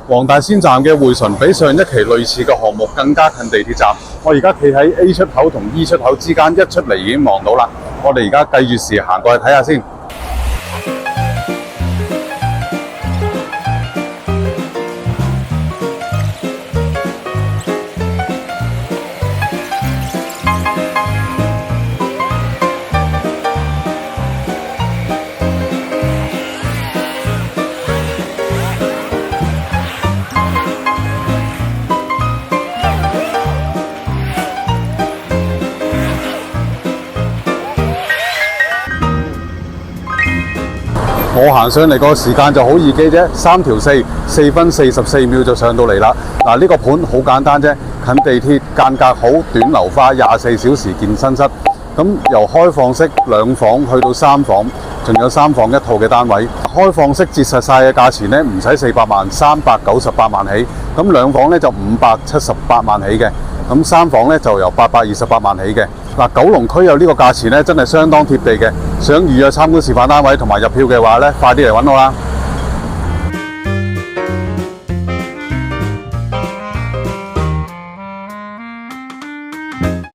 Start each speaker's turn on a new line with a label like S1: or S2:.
S1: 黃大仙站嘅匯純比上一期類似嘅項目更加近地鐵站。我而家企喺 A 出口同 E 出口之間，一出嚟已經望到啦。我哋而家計住時行過去睇下先。我行上嚟個時間就好易記啫，3條4分44秒就上到嚟啦。嗱，呢個盤好簡單啫，近地鐵，間隔好，短流花，24小時健身室。咁由開放式2房去到3房，仲有3房1套嘅單位。開放式折實晒嘅價錢呢，唔使400萬，398萬起。咁2房呢就578萬起嘅，咁3房呢就由828萬起嘅。嗱，九龍區有呢個價錢呢，真係相當貼地嘅。想預約參觀示範單位同埋入票嘅話呢，快啲嚟揾我啦！